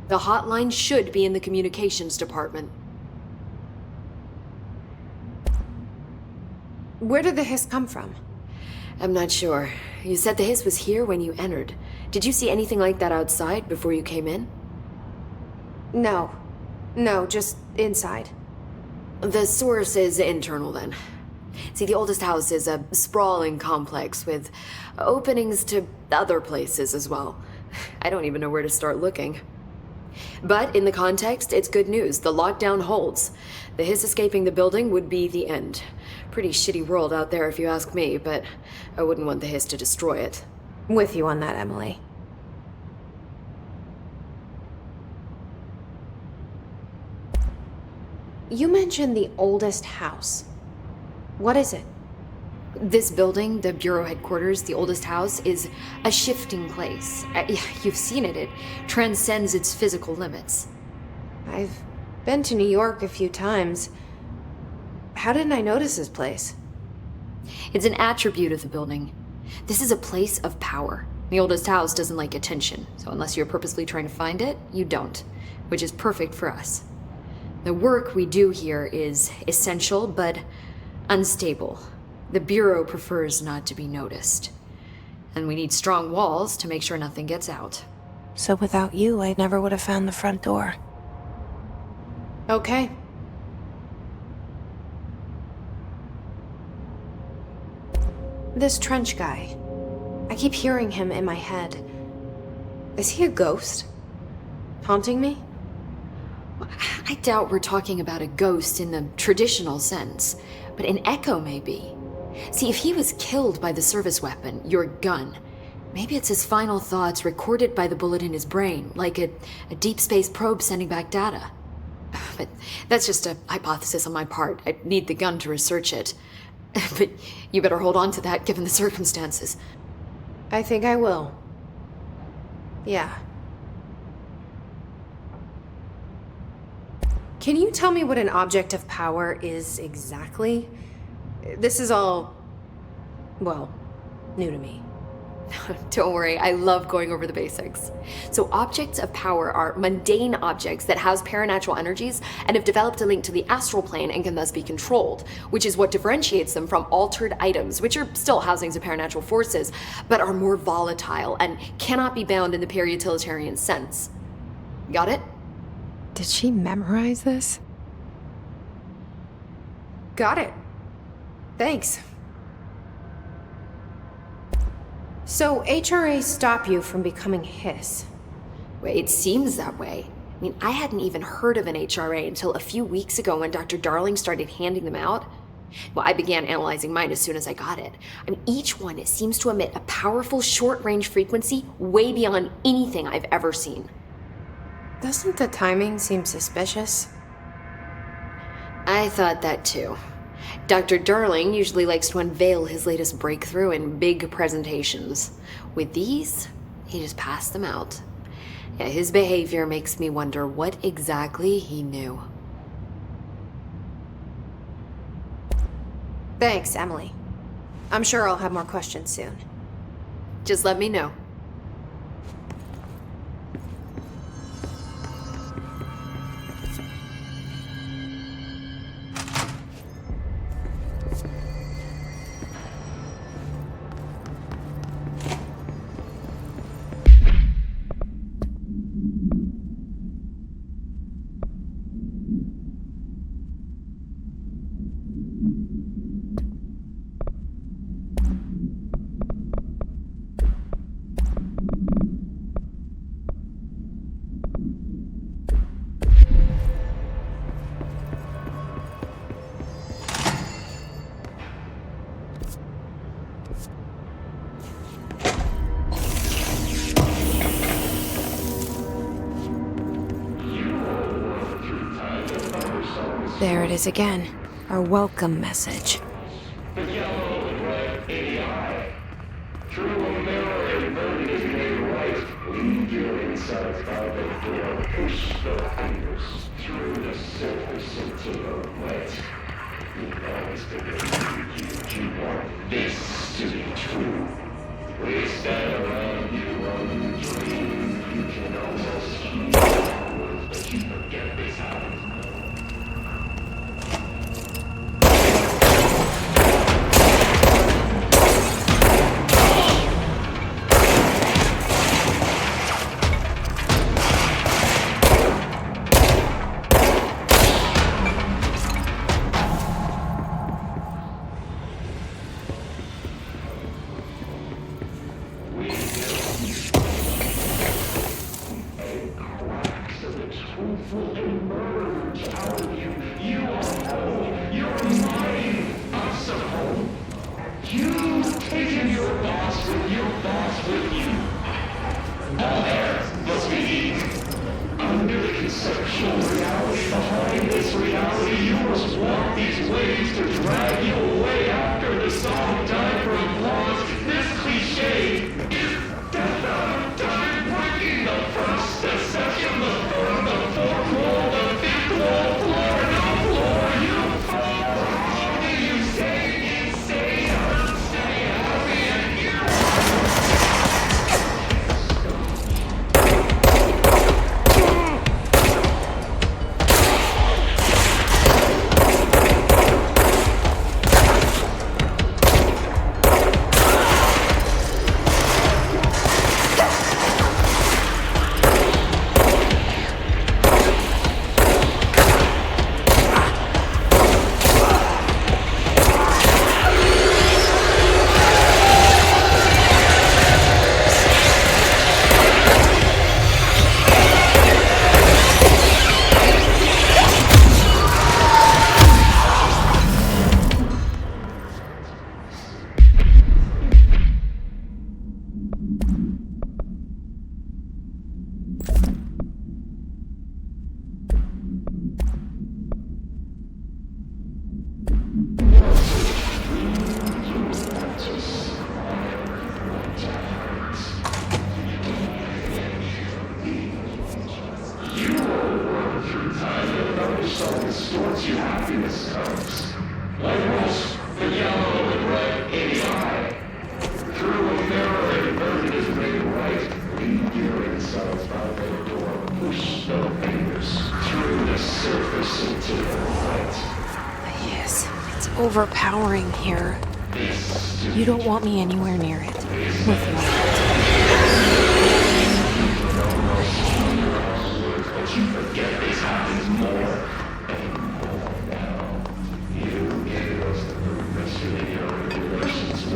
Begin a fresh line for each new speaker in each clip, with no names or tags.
The hotline should be in the communications department.
Where did the hiss come from?
I'm not sure. You said the hiss was here when you entered. Did you see anything like that outside before you came in?
No. No, just inside.
The source is internal, then. See, the oldest house is a sprawling complex with openings to other places as well. I don't even know where to start looking. But in the context, it's good news. The lockdown holds. The hiss escaping the building would be the end. Pretty shitty world out there if you ask me, but I wouldn't want the hiss to destroy it.
With you on that, Emily. You mentioned the oldest house. What is it?
This building, the Bureau headquarters, the oldest house, is a shifting place. You've seen it. It transcends its physical limits.
I've been to New York a few times. How didn't I notice this place?
It's an attribute of the building. This is a place of power. The oldest house doesn't like attention, so unless you're purposely trying to find it, you don't, which is perfect for us. The work we do here is essential, but unstable. The Bureau prefers not to be noticed. And we need strong walls to make sure nothing gets out.
So without you, I never would have found the front door. Okay. This trench guy. I keep hearing him in my head. Is he a ghost? Haunting me?
I doubt we're talking about a ghost in the traditional sense, but an echo maybe. See, if he was killed by the service weapon, your gun, maybe it's his final thoughts recorded by the bullet in his brain, like a deep space probe sending back data. But that's just a hypothesis on my part. I need the gun to research it. But you better hold on to that given the circumstances.
I think I will. Yeah. Can you tell me what an object of power is exactly? This is all, well, new to me.
Don't worry, I love going over the basics. So objects of power are mundane objects that house paranatural energies and have developed a link to the astral plane and can thus be controlled, which is what differentiates them from altered items, which are still housings of paranatural forces, but are more volatile and cannot be bound in the peri-utilitarian sense. Got it?
Did she memorize this? Got it. Thanks. So HRA stop you from becoming Hiss?
Well, it seems that way. I mean, I hadn't even heard of an HRA until a few weeks ago when Dr. Darling started handing them out. Well, I began analyzing mine as soon as I got it. I mean, each one seems to emit a powerful short-range frequency way beyond anything I've ever seen.
Doesn't the timing seem suspicious?
I thought that too. Dr. Darling usually likes to unveil his latest breakthrough in big presentations. With these, he just passed them out. Yeah, his behavior makes me wonder what exactly he knew.
Thanks, Emily. I'm sure I'll have more questions soon.
Just let me know.
There it is again. Our welcome message.
The yellow and red AI. Through a mirror inverted made right. Leave your insides by the door. Push the fingers through the surface until you're wet. You always believed you want this to be true. We stand around you on the dream. You can almost hear. thoughts with you. All air must be eaten. Under the conceptual reality behind this reality, you must walk these waves to drag you away after the song died for applause. This cliche is death out of time, breaking the first, the second, the third, the fourth wall, the fifth wall, floor, no floor, you fall. How do you stay insane or stay happy and you? Distorts your happiness comes. Like rose, the yellow and red in the eye. Through a mirror inverted is made right. Leave your insides by the door. Push the fingers through the surface into the light.
Yes, it's overpowering here. You don't want me anywhere near it. With light.
But you forget this happens more.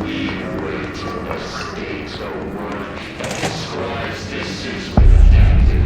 We wait till the states of work that describes this is adapted.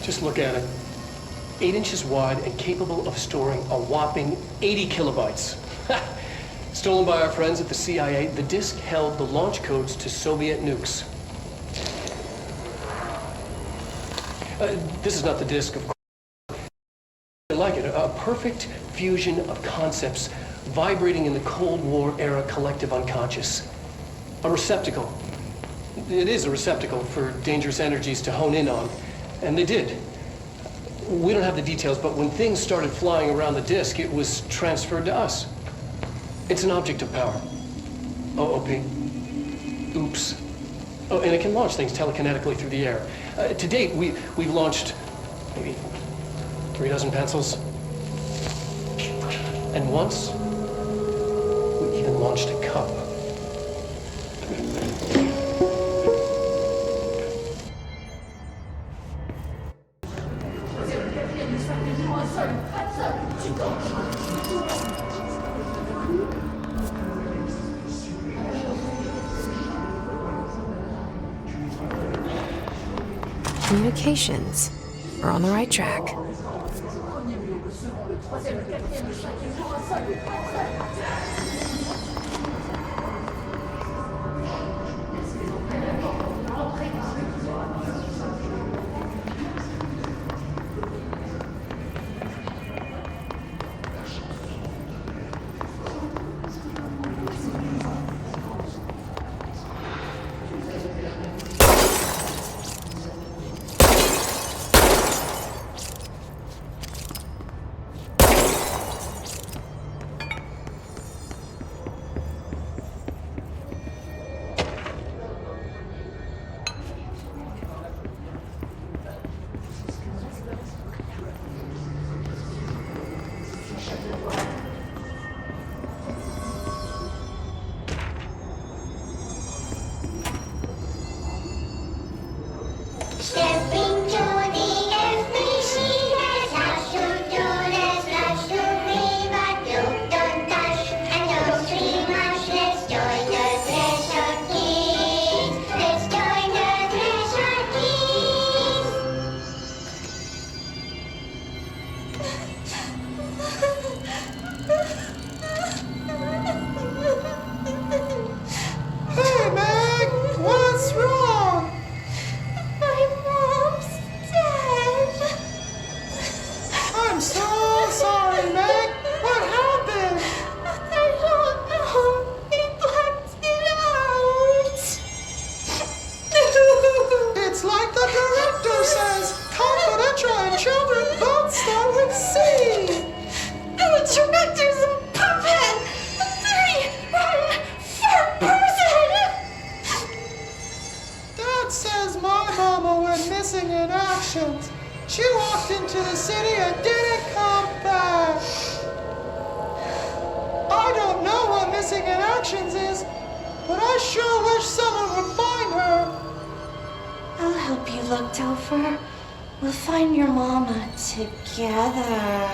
Just look at it. 8 inches wide and capable of storing a whopping 80 kilobytes. Stolen by our friends at the CIA, the disk held the launch codes to Soviet nukes. This is not the disk, of course. I like it. A perfect fusion of concepts vibrating in the Cold War era collective unconscious. A receptacle. It is a receptacle for dangerous energies to hone in on. And they did. We don't have the details, but when things started flying around the disk, it was transferred to us. It's an object of power. OP. Oops. Oh, and it can launch things telekinetically through the air. To date, we've launched maybe 3 dozen pencils. And once, we even launched a cup.
Communications. We're on the right track.
Stepping to the FBC has lots to do, there's lots to read, but don't touch and don't see much. Let's join the Treasure Keys. Let's join the Treasure
Hey, Meg! What's wrong?
My mom's dead.
I'm so sorry, Meg. What happened?
I don't know. He blacked it out.
It's like the director says, confidential and children both start with C.
The director's a puppet. For person.
Dad says my mama went missing in action. She walked into the city and didn't come back. I don't know what missing in actions is, but I sure wish someone would find her.
I'll help you look, Topher. We'll find your mama together.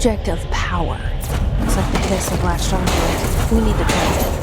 object of power. Looks like the hiss have latched onto it. We need to track it.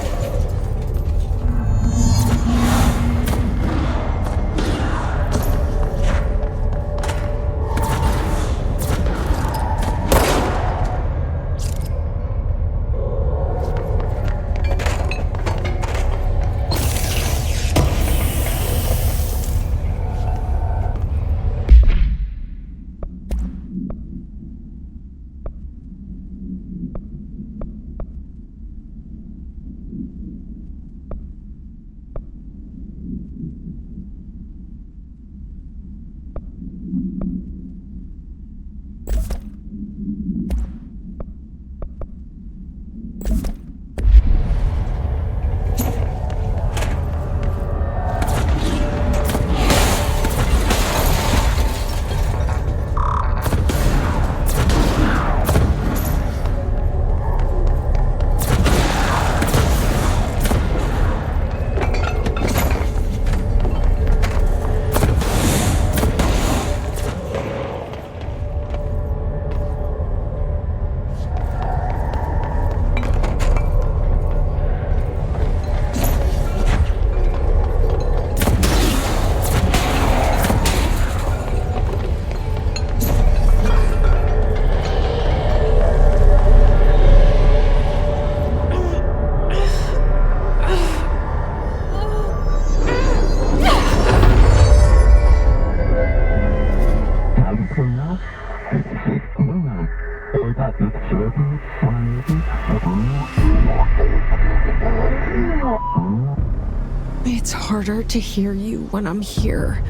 It's harder to hear you when I'm here.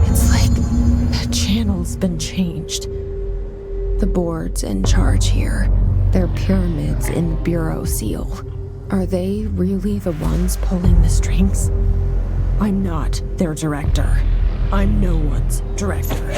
It's like the channel's been changed. The board's in charge here. They're pyramids in the Bureau seal. Are they really the ones pulling the strings? I'm not their director. I'm no one's director.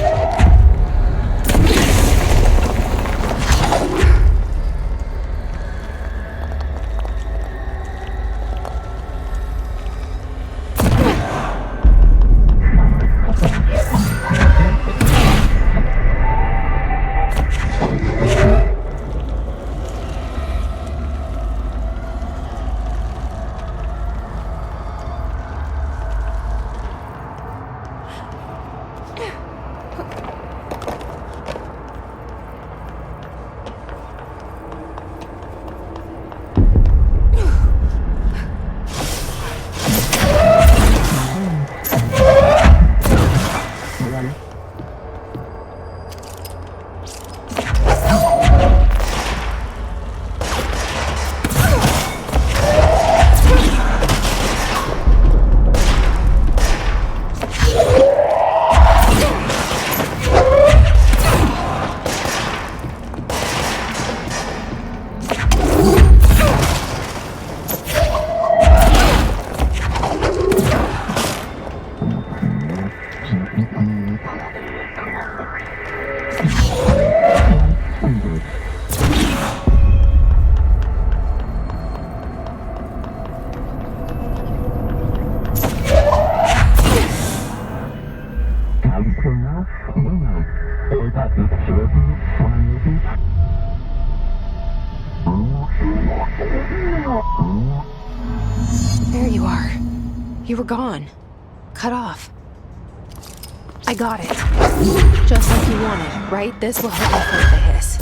There you are. You were gone. Cut off. I got it. Just like you wanted, right? This will help me fight the hiss.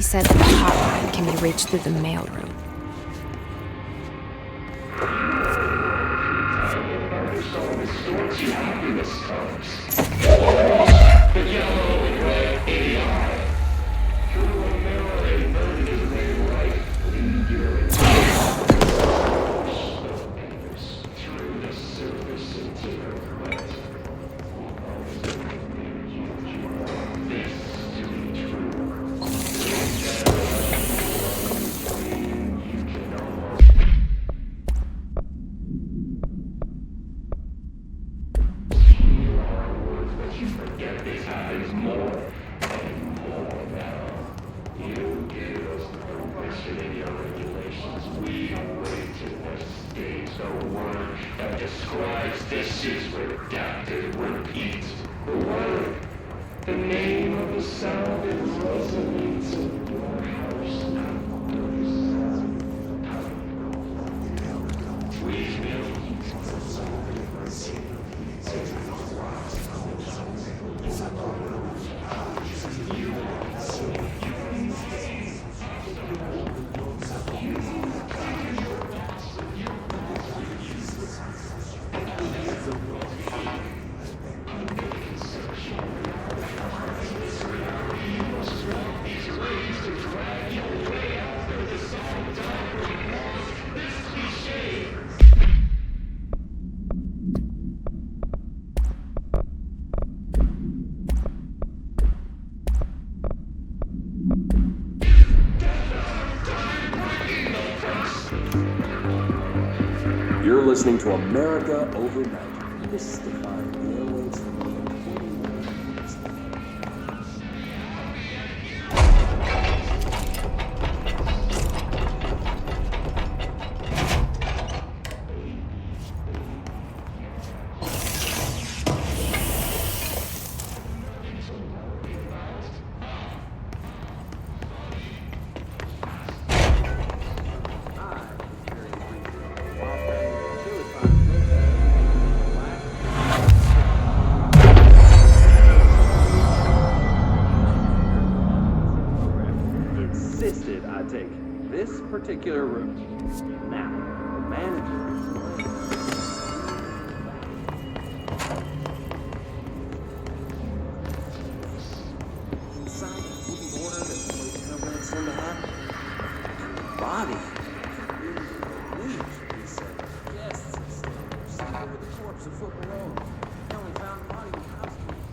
Danny said that the hotline can be reached through the mailroom.
You're listening to America Overnight, mystifying the airwaves from the important world. Insisted I take this particular route. Now, the manager. Inside the moving order that the telekinetic seemed to have. Body. Leave, he said. Guests had stayed. Sitting over the corpse a foot below. They only found the body with housekeeping.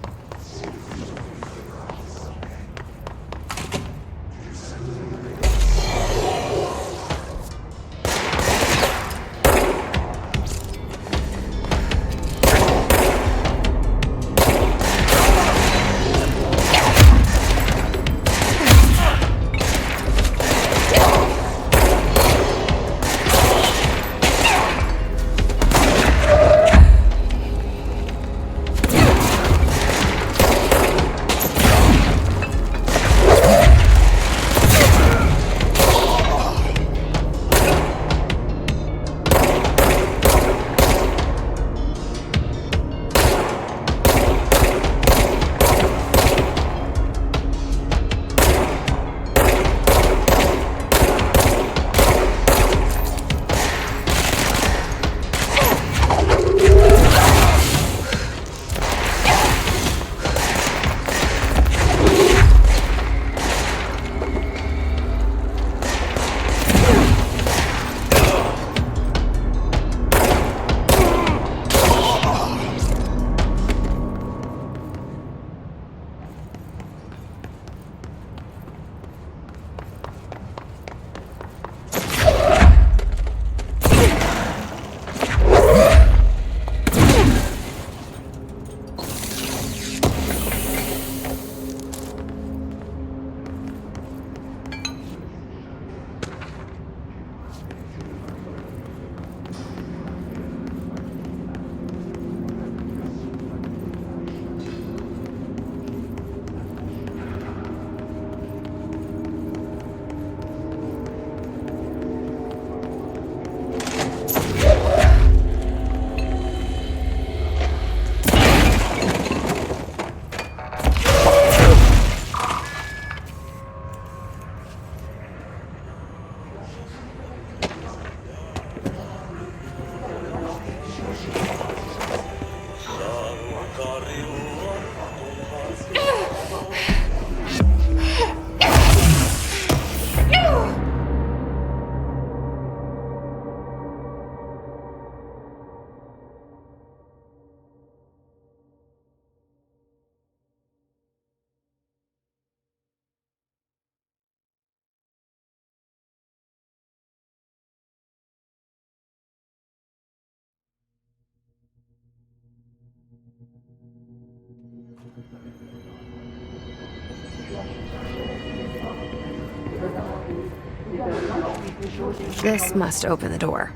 This must open the door.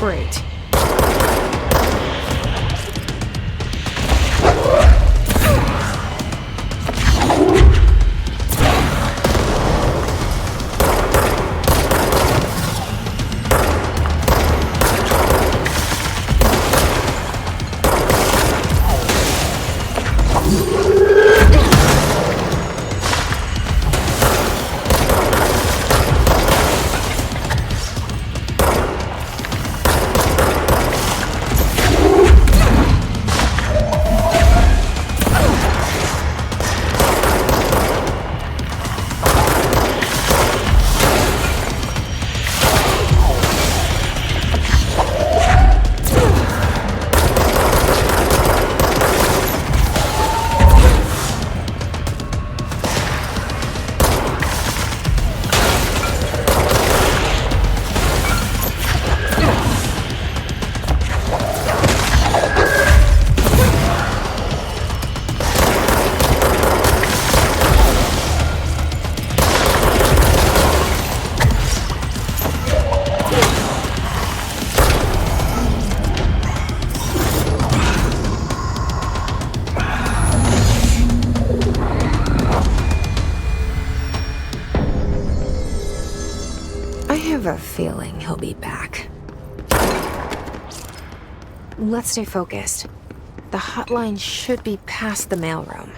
Great. I have a feeling he'll be back. Let's stay focused. The hotline should be past the mailroom.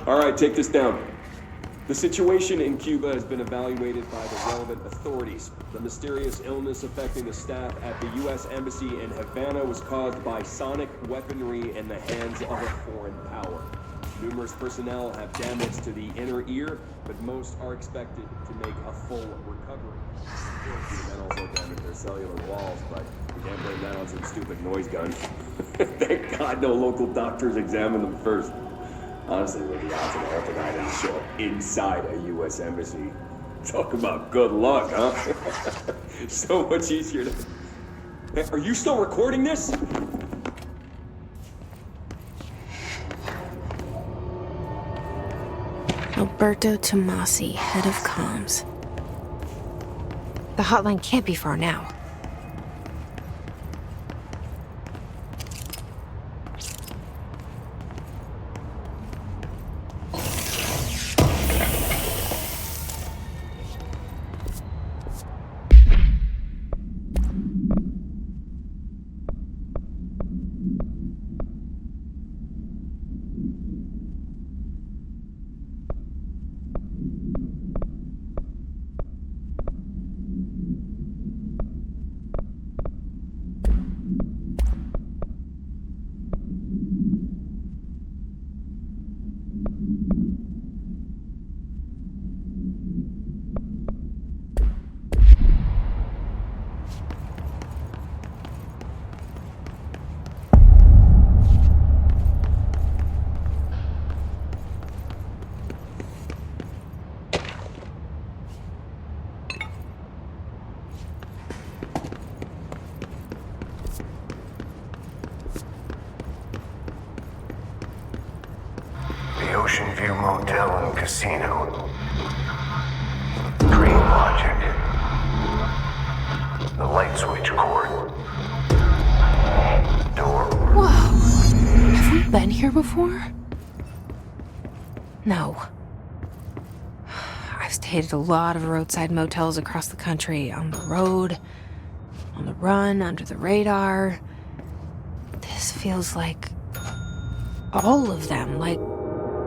All right, take this down. The situation in Cuba has been evaluated by the relevant authorities. The mysterious illness affecting the staff at the U.S. Embassy in Havana was caused by sonic weaponry in the hands of a foreign power. Numerous personnel have damage to the inner ear, but most are expected to make a full recovery. The men also damaged their cellular walls, but we can't blame that on some stupid noise gun. Thank God no local doctors examined them first. Honestly, what the odds of an alternative show up inside a U.S. embassy? Talk about good luck, huh? So much easier to... Hey, are you still recording this?
Alberto Tomasi, head of comms. The hotline can't be far now.
The Ocean View Motel and Casino. Dream Logic. The light switch cord. Door.
Whoa! Have we been here before? No. I've stayed at a lot of roadside motels across the country, on the road, on the run, under the radar. This feels like all of them, like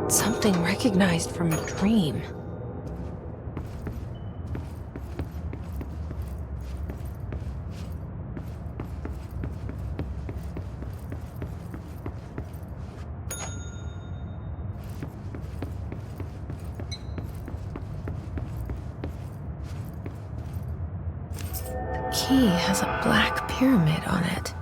something recognized from a dream. The key has a black pyramid on it.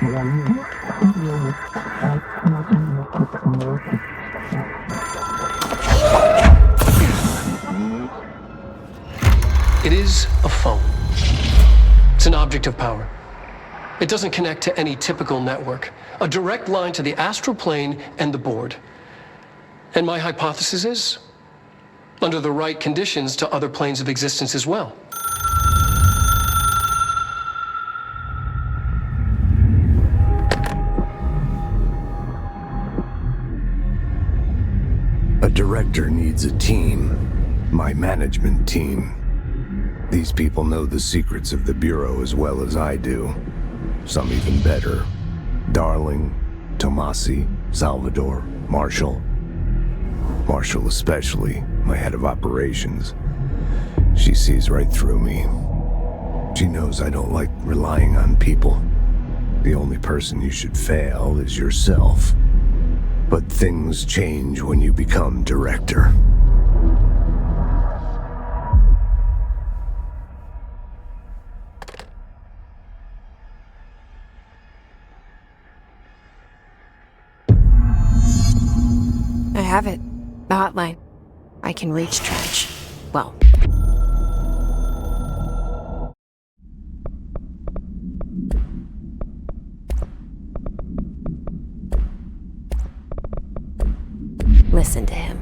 It is a phone. It's an object of power. It doesn't connect to any typical network. A direct line to the astral plane and the board. And my hypothesis is, under the right conditions, to other planes of existence as well.
A director needs a team. My management team. These people know the secrets of the Bureau as well as I do. Some even better. Darling, Tomasi, Salvador, Marshall. Marshall especially, my head of operations. She sees right through me. She knows I don't like relying on people. The only person you should fail is yourself. But things change when you become director.
I have it. The hotline. I can reach Trench. Well. Listen to him.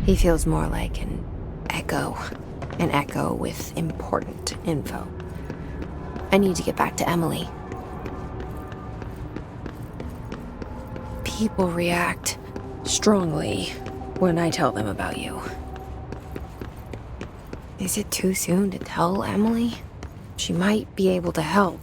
He feels more like an echo with important info. I need to get back to Emily. People react strongly when I tell them about you. Is it too soon to tell Emily? She might be able to help.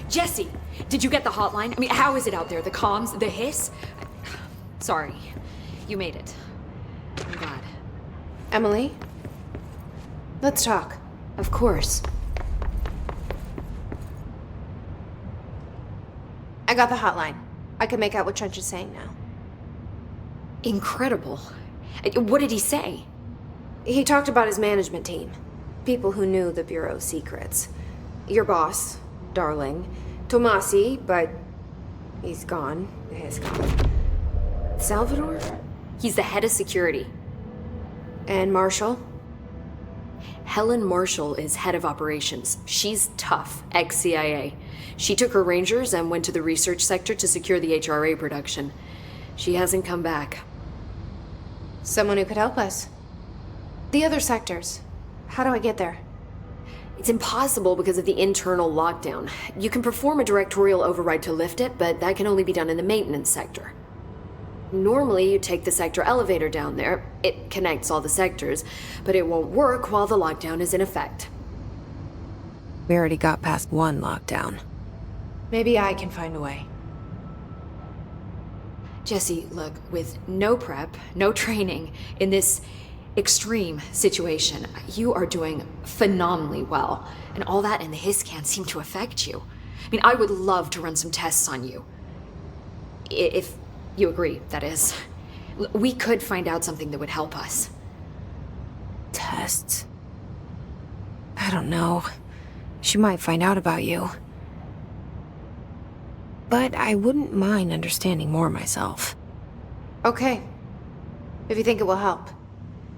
Jesse, did you get the hotline? I mean, how is it out there? The comms, the hiss? Sorry, you made it. I'm glad.
Emily? Let's talk.
Of course.
I got the hotline. I can make out what Trench is saying now.
Incredible. What did he say?
He talked about his management team. People who knew the Bureau's secrets. Your boss, Darling. Tomasi, but he's gone. He's gone. Salvador?
He's the head of security.
And Marshall?
Helen Marshall is head of operations. She's tough, ex-CIA. She took her Rangers and went to the research sector to secure the HRA production. She hasn't come back.
Someone who could help us. The other sectors. How do I get there?
It's impossible because of the internal lockdown. You can perform a directorial override to lift it, but that can only be done in the maintenance sector. Normally, you take the sector elevator down there. It connects all the sectors, but it won't work while the lockdown is in effect.
We already got past one lockdown. Maybe I can find a way.
Jesse, look, with no prep, no training, in this extreme situation, you are doing phenomenally well. And all that and the hiss can't seem to affect you. I mean, I would love to run some tests on you. If you agree, that is. We could find out something that would help us.
Tests? I don't know. She might find out about you. But I wouldn't mind understanding more myself. Okay. If you think it will help.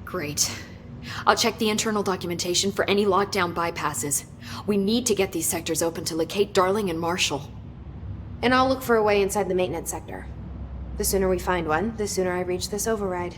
Great. I'll check the internal documentation for any lockdown bypasses. We need to get these sectors open to locate Darling and Marshall.
And I'll look for a way inside the maintenance sector. The sooner we find one, the sooner I reach this override.